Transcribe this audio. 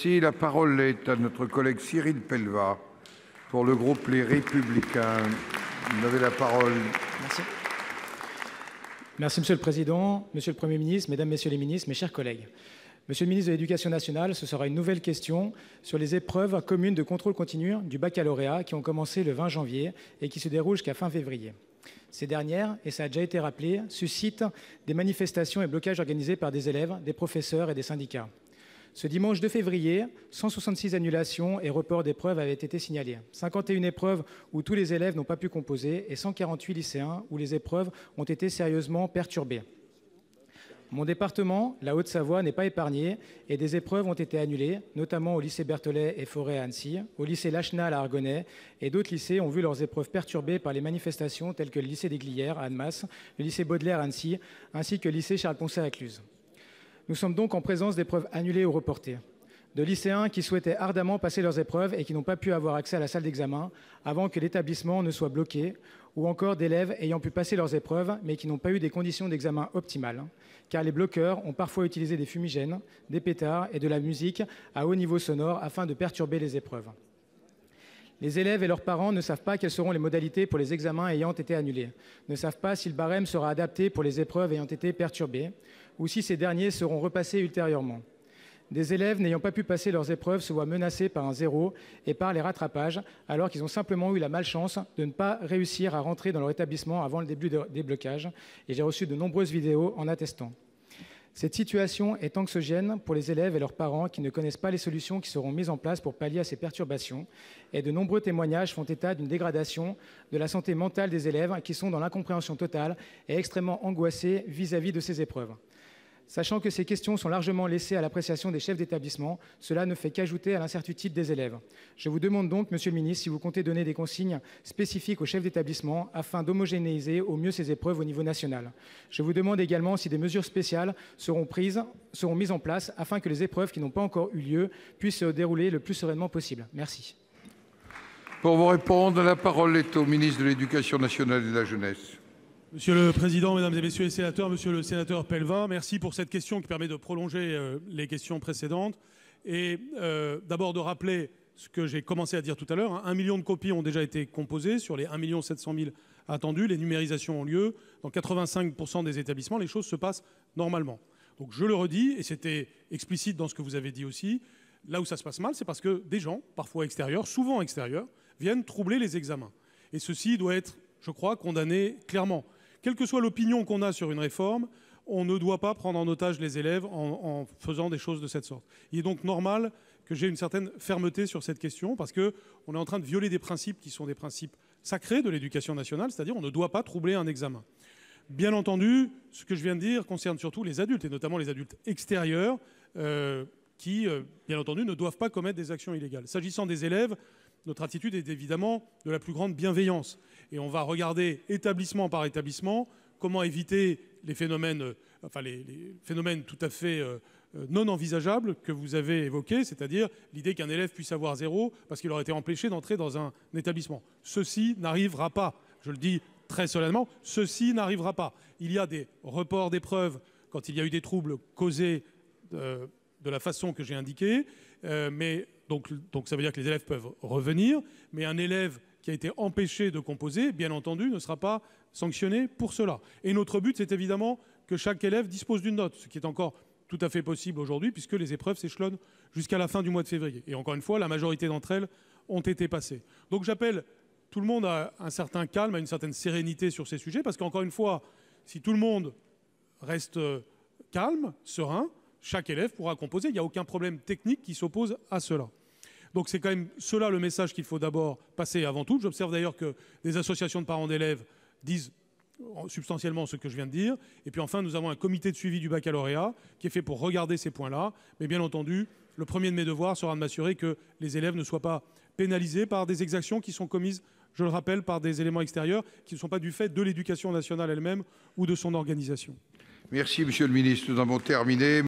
Si la parole est à notre collègue Cyril Pellevat pour le groupe Les Républicains. Vous avez la parole. Merci. Merci Monsieur le Président, Monsieur le Premier ministre, Mesdames, Messieurs les ministres, mes chers collègues. Monsieur le ministre de l'Éducation nationale, ce sera une nouvelle question sur les épreuves communes de contrôle continu du baccalauréat qui ont commencé le 20 janvier et qui se déroulent jusqu'à fin février. Ces dernières, et ça a déjà été rappelé, suscitent des manifestations et blocages organisés par des élèves, des professeurs et des syndicats. Ce dimanche 2 février, 166 annulations et reports d'épreuves avaient été signalés. 51 épreuves où tous les élèves n'ont pas pu composer et 148 lycéens où les épreuves ont été sérieusement perturbées. Mon département, la Haute-Savoie, n'est pas épargné et des épreuves ont été annulées, notamment au lycée Berthollet et Forêt à Annecy, au lycée Lachenal à Argonay, et d'autres lycées ont vu leurs épreuves perturbées par les manifestations telles que le lycée des Glières à Annemasse, le lycée Baudelaire à Annecy, ainsi que le lycée Charles-Poncet à Cluses. Nous sommes donc en présence d'épreuves annulées ou reportées, de lycéens qui souhaitaient ardemment passer leurs épreuves et qui n'ont pas pu avoir accès à la salle d'examen avant que l'établissement ne soit bloqué, ou encore d'élèves ayant pu passer leurs épreuves mais qui n'ont pas eu des conditions d'examen optimales, car les bloqueurs ont parfois utilisé des fumigènes, des pétards et de la musique à haut niveau sonore afin de perturber les épreuves. Les élèves et leurs parents ne savent pas quelles seront les modalités pour les examens ayant été annulés, ne savent pas si le barème sera adapté pour les épreuves ayant été perturbées, ou si ces derniers seront repassés ultérieurement. Des élèves n'ayant pas pu passer leurs épreuves se voient menacés par un zéro et par les rattrapages, alors qu'ils ont simplement eu la malchance de ne pas réussir à rentrer dans leur établissement avant le début des blocages, et j'ai reçu de nombreuses vidéos en attestant. Cette situation est anxiogène pour les élèves et leurs parents qui ne connaissent pas les solutions qui seront mises en place pour pallier à ces perturbations, et de nombreux témoignages font état d'une dégradation de la santé mentale des élèves qui sont dans l'incompréhension totale et extrêmement angoissés vis-à-vis de ces épreuves. Sachant que ces questions sont largement laissées à l'appréciation des chefs d'établissement, cela ne fait qu'ajouter à l'incertitude des élèves. Je vous demande donc, Monsieur le ministre, si vous comptez donner des consignes spécifiques aux chefs d'établissement afin d'homogénéiser au mieux ces épreuves au niveau national. Je vous demande également si des mesures spéciales seront mises en place afin que les épreuves qui n'ont pas encore eu lieu puissent se dérouler le plus sereinement possible. Merci. Pour vous répondre, la parole est au ministre de l'Éducation nationale et de la jeunesse. Monsieur le Président, Mesdames et Messieurs les sénateurs, Monsieur le sénateur Pellevat, merci pour cette question qui permet de prolonger les questions précédentes. Et d'abord de rappeler ce que j'ai commencé à dire tout à l'heure. 1 million de copies ont déjà été composées sur les 1 700 000 attendus. Les numérisations ont lieu. Dans 85% des établissements, les choses se passent normalement. Donc je le redis, et c'était explicite dans ce que vous avez dit aussi, là où ça se passe mal, c'est parce que des gens, parfois extérieurs, souvent extérieurs, viennent troubler les examens. Et ceci doit être, je crois, condamné clairement. Quelle que soit l'opinion qu'on a sur une réforme, on ne doit pas prendre en otage les élèves en faisant des choses de cette sorte. Il est donc normal que j'ai une certaine fermeté sur cette question parce qu'on est en train de violer des principes qui sont des principes sacrés de l'éducation nationale, c'est-à-dire on ne doit pas troubler un examen. Bien entendu, ce que je viens de dire concerne surtout les adultes, et notamment les adultes extérieurs qui, bien entendu, ne doivent pas commettre des actions illégales. S'agissant des élèves, notre attitude est évidemment de la plus grande bienveillance. Et on va regarder établissement par établissement comment éviter les phénomènes tout à fait non envisageables que vous avez évoqués, c'est-à-dire l'idée qu'un élève puisse avoir 0 parce qu'il aurait été empêché d'entrer dans un établissement. Ceci n'arrivera pas. Je le dis très solennellement, ceci n'arrivera pas. Il y a des reports d'épreuves quand il y a eu des troubles causés de la façon que j'ai indiquée, mais donc ça veut dire que les élèves peuvent revenir, mais un élève qui a été empêché de composer, bien entendu, ne sera pas sanctionné pour cela. Et notre but, c'est évidemment que chaque élève dispose d'une note, ce qui est encore tout à fait possible aujourd'hui, puisque les épreuves s'échelonnent jusqu'à la fin du mois de février. Et encore une fois, la majorité d'entre elles ont été passées. Donc j'appelle tout le monde à un certain calme, à une certaine sérénité sur ces sujets, parce qu'encore une fois, si tout le monde reste calme, serein, chaque élève pourra composer. Il n'y a aucun problème technique qui s'oppose à cela. Donc c'est quand même cela le message qu'il faut d'abord passer avant tout. J'observe d'ailleurs que des associations de parents d'élèves disent substantiellement ce que je viens de dire. Et puis enfin, nous avons un comité de suivi du baccalauréat qui est fait pour regarder ces points-là. Mais bien entendu, le premier de mes devoirs sera de m'assurer que les élèves ne soient pas pénalisés par des exactions qui sont commises, je le rappelle, par des éléments extérieurs qui ne sont pas du fait de l'éducation nationale elle-même ou de son organisation. Merci, Monsieur le ministre. Nous avons terminé.